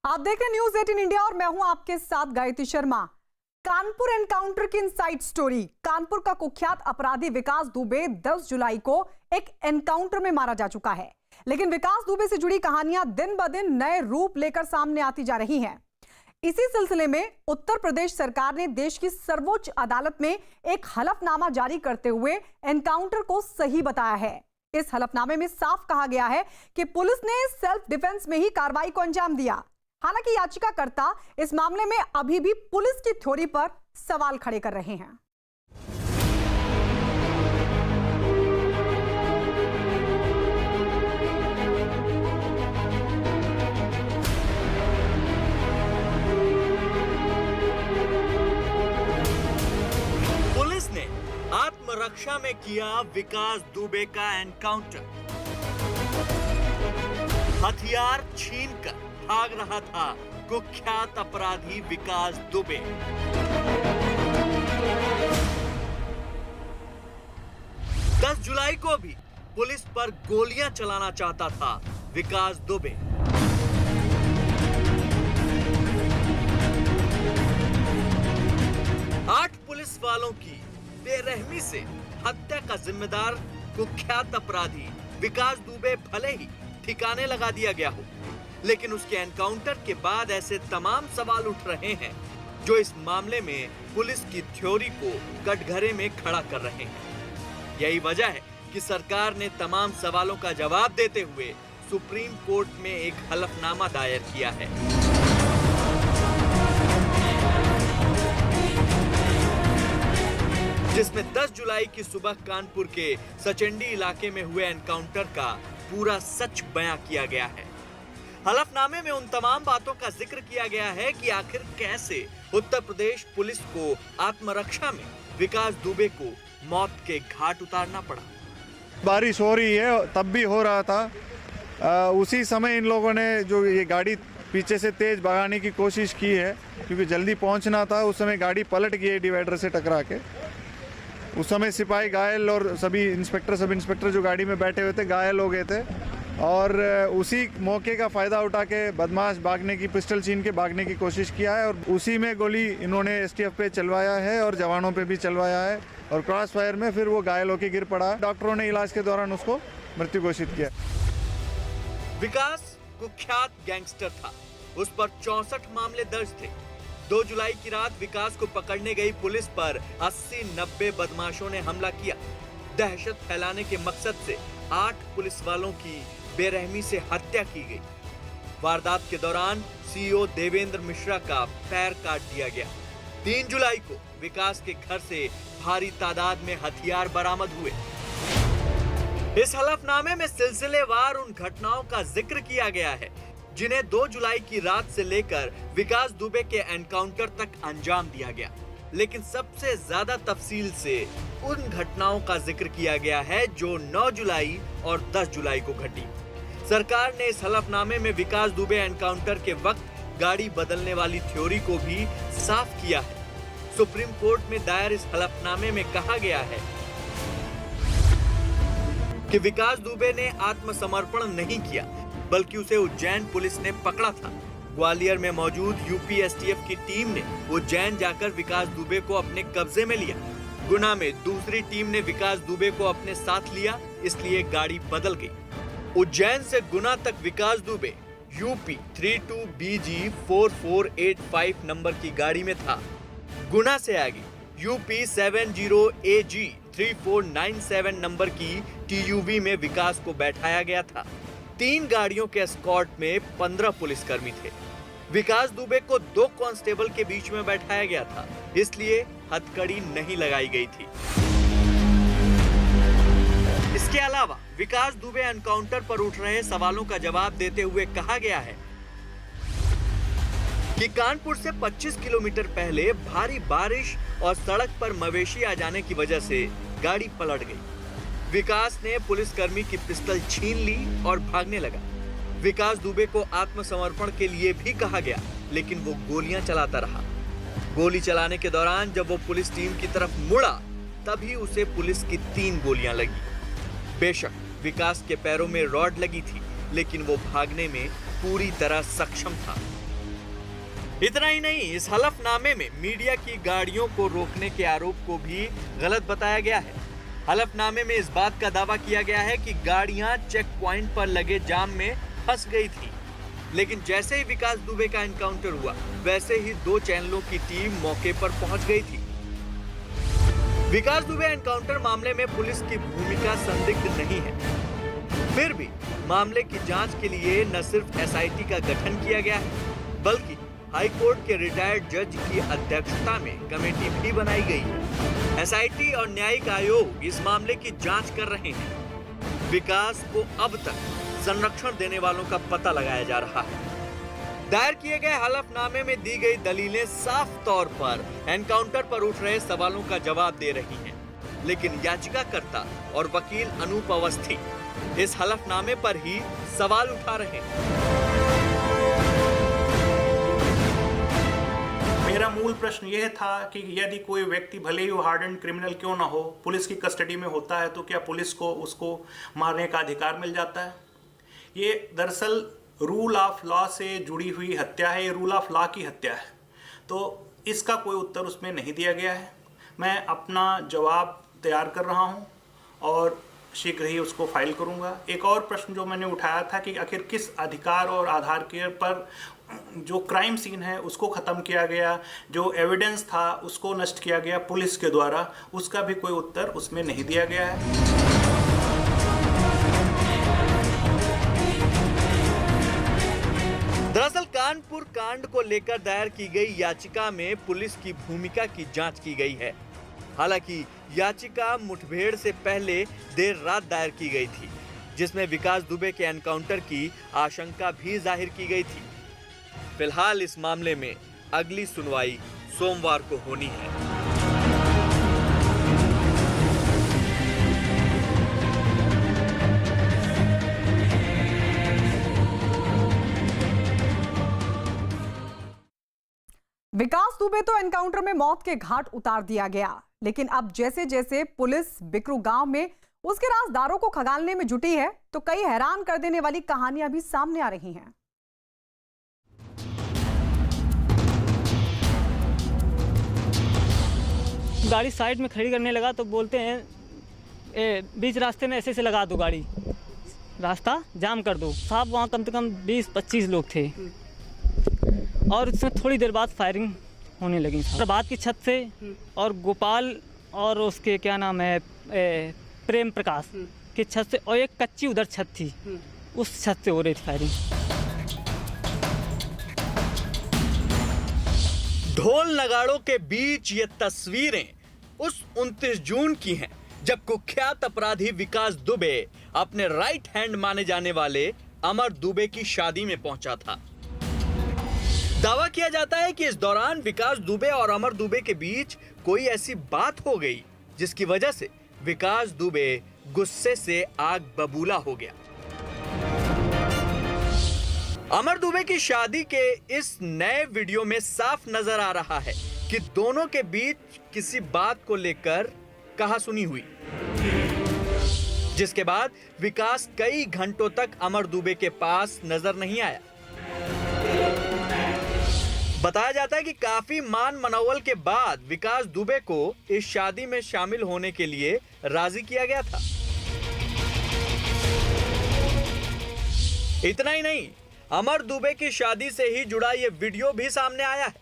आप देख रहे न्यूज 18 इंडिया और मैं हूं आपके साथ गायत्री शर्मा। कानपुर एनकाउंटर की इनसाइड स्टोरी। कानपुर का कुख्यात अपराधी विकास दुबे 10 जुलाई को एक एनकाउंटर में मारा जा चुका है, लेकिन विकास दुबे से जुड़ी कहानियां दिन ब दिन नए रूप लेकर सामने आती जा रही हैं। इसी सिलसिले में उत्तर प्रदेश सरकार ने देश की सर्वोच्च अदालत में एक हलफनामा जारी करते हुए एनकाउंटर को सही बताया है। इस हलफनामे में साफ कहा गया है कि पुलिस ने सेल्फ डिफेंस में ही कार्रवाई को अंजाम दिया। हालांकि याचिकाकर्ता इस मामले में अभी भी पुलिस की थ्योरी पर सवाल खड़े कर रहे हैं। पुलिस ने आत्मरक्षा में किया विकास दुबे का एनकाउंटर। हथियार छीनकर भाग रहा था कुख्यात अपराधी विकास दुबे। दस जुलाई को भी पुलिस पर गोलियां चलाना चाहता था विकास दुबे। आठ पुलिस वालों की बेरहमी से हत्या का जिम्मेदार कुख्यात अपराधी विकास दुबे भले ही ठिकाने लगा दिया गया हो, लेकिन उसके एनकाउंटर के बाद ऐसे तमाम सवाल उठ रहे हैं जो इस मामले में पुलिस की थ्योरी को कटघरे में खड़ा कर रहे हैं। यही वजह है कि सरकार ने तमाम सवालों का जवाब देते हुए सुप्रीम कोर्ट में एक हलफनामा दायर किया है। जिसमें 10 जुलाई की सुबह कानपुर के सचंडी इलाके में हुए एनकाउंटर का पूरा सच बयां किया गया है। हलफनामे में उन तमाम बातों का जिक्र किया गया है कि आखिर कैसे उत्तर प्रदेश पुलिस को आत्मरक्षा में विकास दुबे को मौत के घाट उतारना पड़ा। बारिश हो रही है, तब भी हो रहा था। उसी समय इन लोगों ने जो ये गाड़ी पीछे से तेज भगाने की कोशिश की है, क्योंकि जल्दी पहुंचना था। उस समय गाड़ी पलट गई है डिवाइडर से टकरा के। उस समय सिपाही घायल और सभी इंस्पेक्टर सब इंस्पेक्टर जो गाड़ी में बैठे हुए थे घायल हो गए थे, और उसी मौके का फ़ायदा उठा के बदमाश भागने की पिस्टल छीन के भागने की कोशिश किया है, और उसी में गोली इन्होंने एसटीएफ पे चलवाया है और जवानों पे भी चलवाया है, और क्रॉस फायर में फिर वो घायल होकर गिर पड़ा। डॉक्टरों ने इलाज के दौरान उसको मृत्यु घोषित किया। विकास कुख्यात गैंगस्टर था, उस पर 64 मामले दर्ज थे। 2 जुलाई की रात विकास को पकड़ने गई पुलिस पर 80-90 बदमाशों ने हमला किया। दहशत फैलाने के मकसद से 8 पुलिस वालों की बेरहमी से हत्या की गई। वारदात के दौरान सीईओ देवेंद्र मिश्रा का पैर काट दिया गया। 3 जुलाई को विकास के घर से भारी तादाद में हथियार बरामद हुए। इस हलफनामे में सिलसिलेवार उन घटनाओं का जिक्र किया गया है जिन्हें 2 जुलाई की रात से लेकर विकास दुबे के एनकाउंटर तक अंजाम दिया गया, लेकिन सबसे ज्यादा तफसील से उन घटनाओं का जिक्र किया गया है जो 9 जुलाई और 10 जुलाई को घटी। सरकार ने इस हलफनामे में विकास दुबे एनकाउंटर के वक्त गाड़ी बदलने वाली थ्योरी को भी साफ किया है। सुप्रीम कोर्ट में दायर इस हलफनामे में कहा गया है कि विकास दुबे ने आत्मसमर्पण नहीं किया, बल्कि उसे उज्जैन पुलिस ने पकड़ा था। ग्वालियर में मौजूद यूपी एसटीएफ की टीम ने उज्जैन जाकर विकास दुबे को अपने कब्जे में लिया। गुना में दूसरी टीम ने विकास दुबे को अपने साथ लिया, इसलिए गाड़ी बदल गई। उज्जैन से गुना तक विकास दुबे यूपी 32BG 4485 नंबर की गाड़ी में था। गुना से आगे यूपी 70AG 3497 नंबर की TUV में विकास को बैठाया गया था। 3 गाड़ियों के एस्कॉर्ट में 15 पुलिसकर्मी थे। विकास दुबे को 2 कांस्टेबल के बीच में बैठाया गया था, इसलिए हथकड़ी नहीं लगाई गई थी। इसके अलावा विकास दुबे एनकाउंटर पर उठ रहे सवालों का जवाब देते हुए कहा गया है कि कानपुर से 25 किलोमीटर पहले भारी बारिश और सड़क पर मवेशी आ जाने की वजह से गाड़ी पलट गई। विकास ने पुलिसकर्मी की पिस्टल छीन ली और भागने लगा। विकास दुबे को आत्मसमर्पण के लिए भी कहा गया, लेकिन वो गोलियां चलाता रहा। गोली चलाने के दौरान जब वो पुलिस टीम की तरफ मुड़ा, तभी उसे पुलिस की 3 गोलियां लगी। बेशक विकास के पैरों में रॉड लगी थी, लेकिन वो भागने में पूरी तरह सक्षम था। इतना ही नहीं, इस हलफनामे में मीडिया की गाड़ियों को रोकने के आरोप को भी गलत बताया गया है। हलफनामे में इस बात का दावा किया गया है कि गाड़ियां चेक पॉइंट पर लगे जाम में फंस गई थी, लेकिन जैसे ही विकास दुबे का एनकाउंटर हुआ वैसे ही 2 चैनलों की टीम मौके पर पहुंच गई थी। विकास दुबे एनकाउंटर मामले में पुलिस की भूमिका संदिग्ध नहीं है, फिर भी मामले की जांच के लिए न सिर्फ एसआईटी का गठन किया गया है बल्कि हाई कोर्ट के रिटायर्ड जज की अध्यक्षता में कमेटी भी बनाई गई है। एसआईटी और न्यायिक आयोग इस मामले की जांच कर रहे हैं। विकास को अब तक संरक्षण देने वालों का पता लगाया जा रहा है। दायर किए गए हलफनामे में दी गई दलीलें साफ तौर पर एनकाउंटर पर उठ रहे सवालों का जवाब दे रही हैं, लेकिन याचिकाकर्ता और वकील अनूप अवस्थी इस हलफनामे पर ही सवाल उठा रहे हैं। मेरा मूल प्रश्न यह था कि यदि कोई व्यक्ति भले ही हार्डेंड क्रिमिनल क्यों ना हो, पुलिस की कस्टडी में होता है तो क्या पुलिस को उसको मारने का अधिकार मिल जाता है? ये दरअसल रूल ऑफ लॉ से जुड़ी हुई हत्या है, ये रूल ऑफ लॉ की हत्या है, तो इसका कोई उत्तर उसमें नहीं दिया गया है। मैं अपना जवाब तैयार कर रहा हूँ और शीघ्र ही उसको फाइल करूँगा। एक और प्रश्न जो मैंने उठाया था कि आखिर किस अधिकार और आधार के पर जो क्राइम सीन है उसको ख़त्म किया गया, जो एविडेंस था उसको नष्ट किया गया पुलिस के द्वारा, उसका भी कोई उत्तर उसमें नहीं दिया गया है। दरअसल कानपुर कांड को लेकर दायर की गई याचिका में पुलिस की भूमिका की जांच की गई है। हालांकि याचिका मुठभेड़ से पहले देर रात दायर की गई थी, जिसमें विकास दुबे के एनकाउंटर की आशंका भी जाहिर की गई थी। फिलहाल इस मामले में अगली सुनवाई सोमवार को होनी है। विकास दुबे तो एनकाउंटर में मौत के घाट उतार दिया गया, लेकिन अब जैसे जैसे पुलिस बिकरू गांव में उसके राजदारों को खंगालने में जुटी है तो कई हैरान कर देने वाली कहानियां भी सामने आ रही हैं। गाड़ी साइड में खड़ी करने लगा तो बोलते हैं बीच रास्ते में ऐसे से लगा दो, गाड़ी रास्ता जाम कर दो। साहब वहाँ कम से कम 20-25 लोग थे और उसमें थोड़ी देर बाद फायरिंग होने लगी। प्रभात की छत से और गोपाल और उसके क्या नाम है प्रेम प्रकाश की छत से, और एक कच्ची उधर छत थी उस छत से हो रही थी फायरिंग। ढोल नगाड़ों के बीच ये तस्वीरें उस 29 जून की हैं, जब कुख्यात अपराधी विकास दुबे अपने राइट हैंड माने जाने वाले अमर दुबे की शादी में पहुंचा था। दावा किया जाता है कि इस दौरान विकास दुबे और अमर दुबे के बीच कोई ऐसी बात हो गई जिसकी वजह से विकास दुबे गुस्से से आग बबूला हो गया। अमर दुबे की शादी के इस नए वीडियो में साफ नजर आ रहा है कि दोनों के बीच किसी बात को लेकर कहासुनी हुई, जिसके बाद विकास कई घंटों तक अमर दुबे के पास नजर नहीं आया। बताया जाता है कि काफी मान मनौवल के बाद विकास दुबे को इस शादी में शामिल होने के लिए राजी किया गया था। इतना ही नहीं, अमर दुबे की शादी से ही जुड़ा ये वीडियो भी सामने आया है,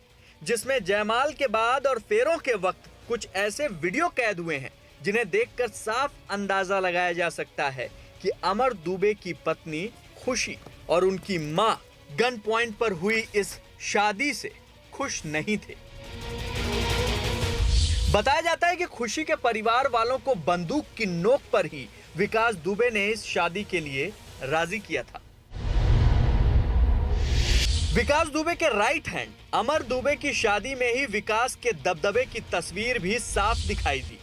जिसमें जयमाल के बाद और फेरों के वक्त कुछ ऐसे वीडियो कैद हुए हैं जिन्हें देखकर साफ अंदाजा लगाया जा सकता है कि अमर दुबे की पत्नी खुशी और उनकी मां गन पॉइंट पर हुई इस शादी से खुश नहीं थे। बताया जाता है कि खुशी के परिवार वालों को बंदूक की नोक पर ही विकास दुबे ने इस शादी के लिए राजी किया था। विकास दुबे के राइट हैंड अमर दुबे की शादी में ही विकास के दबदबे की तस्वीर भी साफ दिखाई दी,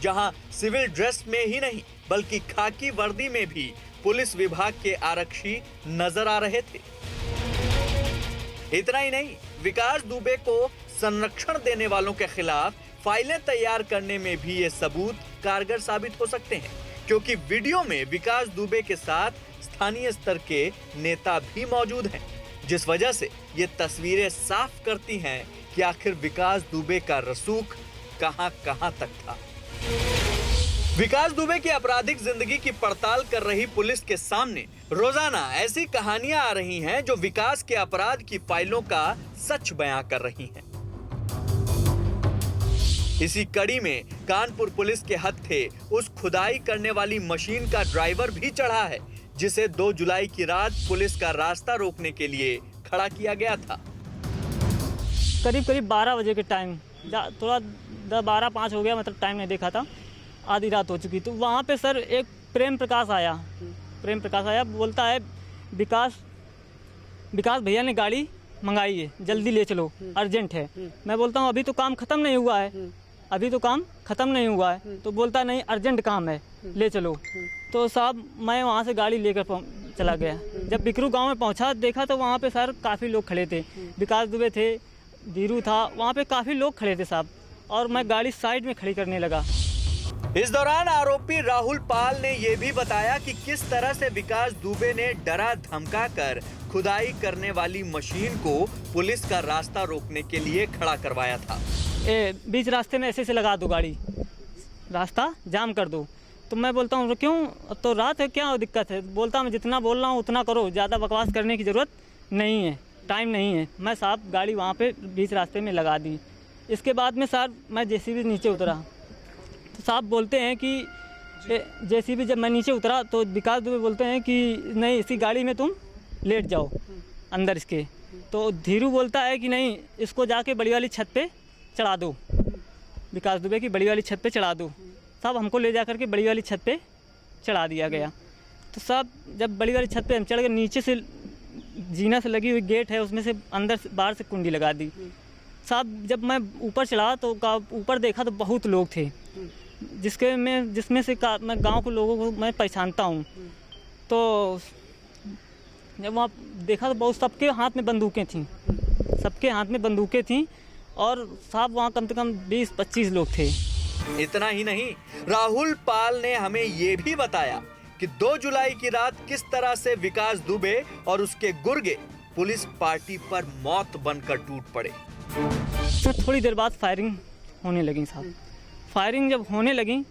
जहां सिविल ड्रेस में ही नहीं बल्कि खाकी वर्दी में भी पुलिस विभाग के आरक्षी नजर आ रहे थे। इतना ही नहीं, विकास दुबे को संरक्षण देने वालों के खिलाफ फाइलें तैयार करने में भी ये सबूत कारगर साबित हो सकते हैं, क्योंकि वीडियो में विकास दुबे के साथ स्थानीय स्तर के नेता भी मौजूद हैं। जिस वजह से ये तस्वीरें साफ करती हैं कि आखिर विकास दुबे का रसूख कहां तक था। विकास दुबे की आपराधिक जिंदगी की पड़ताल कर रही पुलिस के सामने रोजाना ऐसी कहानियां आ रही हैं जो विकास के अपराध की फाइलों का सच बयां कर रही हैं। इसी कड़ी में कानपुर पुलिस के हत्थे उस खुदाई करने वाली मशीन का ड्राइवर भी चढ़ा है जिसे 2 जुलाई की रात पुलिस का रास्ता रोकने के लिए खड़ा किया गया था। करीब 12 बजे के टाइम, थोड़ा 12-5 हो गया, मतलब टाइम नहीं देखा था, आधी रात हो चुकी। तो वहाँ पे सर एक प्रेम प्रकाश आया, बोलता है विकास भैया ने गाड़ी मंगाई है, जल्दी ले चलो, अर्जेंट है। मैं बोलता हूँ अभी तो काम ख़त्म नहीं हुआ है, तो बोलता नहीं अर्जेंट काम है, ले चलो। तो साहब मैं वहाँ से गाड़ी लेकर चला गया। जब बिकरू गांव में पहुँचा, देखा तो वहाँ पे सर काफ़ी लोग खड़े थे, विकास दुबे थे, धीरू था, वहाँ पे काफ़ी लोग खड़े थे साहब, और मैं गाड़ी साइड में खड़ी करने लगा। इस दौरान आरोपी राहुल पाल ने यह भी बताया कि किस तरह से विकास दुबे ने डरा धमका कर खुदाई करने वाली मशीन को पुलिस का रास्ता रोकने के लिए खड़ा करवाया था। बीच रास्ते में ऐसे लगा दो गाड़ी, रास्ता जाम कर दो। तो मैं बोलता हूँ क्यों, अब तो रात है, क्या दिक्कत है? बोलता मैं जितना बोल रहा हूँ उतना करो, ज़्यादा बकवास करने की ज़रूरत नहीं है, टाइम नहीं है। मैं साहब गाड़ी वहाँ पे बीच रास्ते में लगा दी। इसके बाद में सर मैं जेसीबी नीचे उतरा, तो साहब बोलते हैं कि जेसीबी, जब मैं नीचे उतरा तो विकास दुबे बोलते हैं कि नहीं, इसी गाड़ी में तुम लेट जाओ अंदर इसके। तो धीरू बोलता है कि नहीं, इसको जाके बड़ी वाली छत पे चढ़ा दो, विकास दुबे की बड़ी वाली छत पे चढ़ा दो। साहब हमको ले जा करके बड़ी वाली छत पे चढ़ा दिया गया। तो साहब जब बड़ी वाली छत पे हम चढ़ गए, नीचे से जीना से लगी हुई गेट है, उसमें से अंदर से बाहर से कुंडी लगा दी। साहब जब मैं ऊपर चढ़ा तो ऊपर देखा तो बहुत लोग थे, जिसमें से मैं गांव के लोगों को मैं पहचानता हूं। तो जब वहाँ देखा तो बहुत सबके हाथ में बंदूकें थीं, और साहब वहाँ कम से कम 20-25 लोग थे। इतना ही नहीं, राहुल पाल ने हमें ये भी बताया कि 2 जुलाई की रात किस तरह से विकास दुबे और उसके गुर्गे पुलिस पार्टी पर मौत बनकर टूट पड़े। सर थोड़ी देर बाद फायरिंग होने लगी साहब। फायरिंग जब होने लगी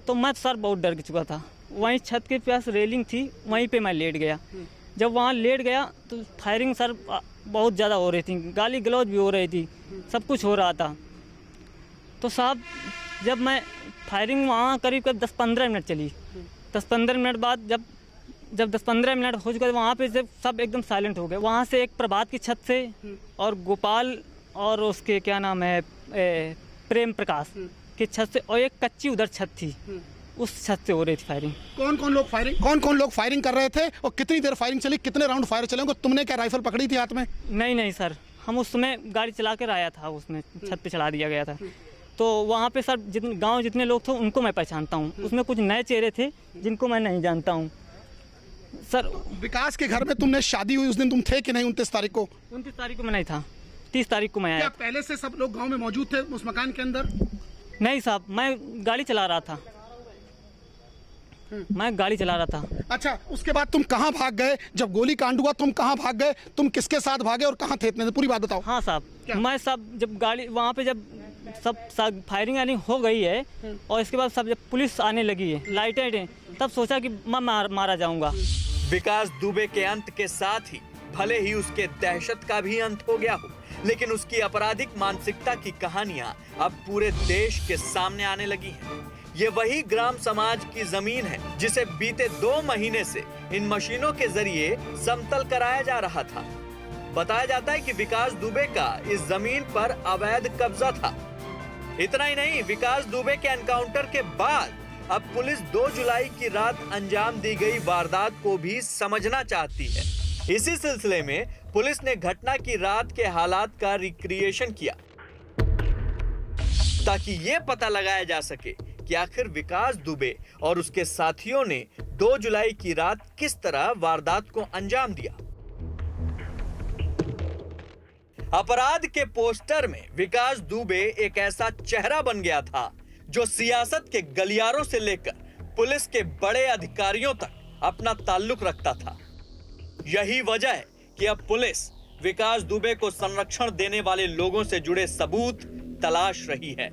तो मैं सर बहुत डर चुका था। वहीं छत के पास रेलिंग थी, वहीं पे मैं लेट गया। जब वहाँ लेट गया तो फायरिंग सर बहुत ज़्यादा हो रही थी, गाली गलौज भी हो रही थी, सब कुछ हो रहा था। तो साहब जब मैं फायरिंग वहाँ करीब 10-15 मिनट चली, 10-15 मिनट बाद जब 10-15 मिनट हो चुके, वहाँ पे जब सब एकदम साइलेंट हो गए। वहाँ से एक प्रभात की छत से और गोपाल और उसके क्या नाम है प्रेम प्रकाश की छत से, और एक कच्ची उधर छत थी, उस छत से हो रही थी फायरिंग। कौन कौन लोग फायरिंग कर रहे थे और कितनी देर फायरिंग चली, कितने राउंड फायर चले? तुमने क्या राइफल पकड़ी थी हाथ में? नहीं सर, हम उस समय गाड़ी चला कर आया था, उसमें छत पे चढ़ा दिया गया था। तो वहाँ पे सर गांव जितने लोग थे उनको मैं पहचानता हूँ, उसमें कुछ नए चेहरे थे जिनको मैं नहीं जानता हूँ। सर विकास के घर में तुमने शादी हुई उस दिन तुम थे कि नहीं? 29 तारीख को? 29 तारीख को मैं नहीं था, 30 तारीख को मैं आया। क्या पहले से सब लोग गाँव में मौजूद थे उस मकान के अंदर? नहीं साहब, मैं गाड़ी चला रहा था। अच्छा, उसके बाद तुम कहाँ भाग गए? जब गोली कांड हुआ तुम कहाँ भाग गए? तुम किसके साथ भागे और कहाँ थे? इतने पूरी बात बताओ। हाँ साहब, मैं सब जब गाड़ी वहाँ पे जब सब फायरिंग हो गई है और इसके बाद सब जब पुलिस आने लगी है, लाइटें, तब सोचा कि मैं मारा जाऊंगा। विकास दुबे के अंत के साथ ही भले ही उसके दहशत का भी अंत हो गया हो, लेकिन उसकी आपराधिक मानसिकता की कहानियां अब पूरे देश के सामने आने लगी हैं। ये वही ग्राम समाज की जमीन है जिसे बीते 2 महीने से इन मशीनों के जरिए समतल कराया जा रहा था। बताया जाता है कि विकास दुबे का इस जमीन पर अवैध कब्जा था। इतना ही नहीं, विकास दुबे के एनकाउंटर के बाद अब पुलिस 2 जुलाई की रात अंजाम दी गई वारदात को भी समझना चाहती है। इसी सिलसिले में पुलिस ने घटना की रात के हालात का रिक्रिएशन किया ताकि ये पता लगाया जा सके कि आखिर विकास दुबे और उसके साथियों ने 2 जुलाई की रात किस तरह वारदात को अंजाम दिया। अपराध के पोस्टर में विकास दुबे एक ऐसा चेहरा बन गया था जो सियासत के गलियारों से लेकर पुलिस के बड़े अधिकारियों तक अपना ताल्लुक रखता था। यही वजह है कि अब पुलिस विकास दुबे को संरक्षण देने वाले लोगों से जुड़े सबूत तलाश रही है।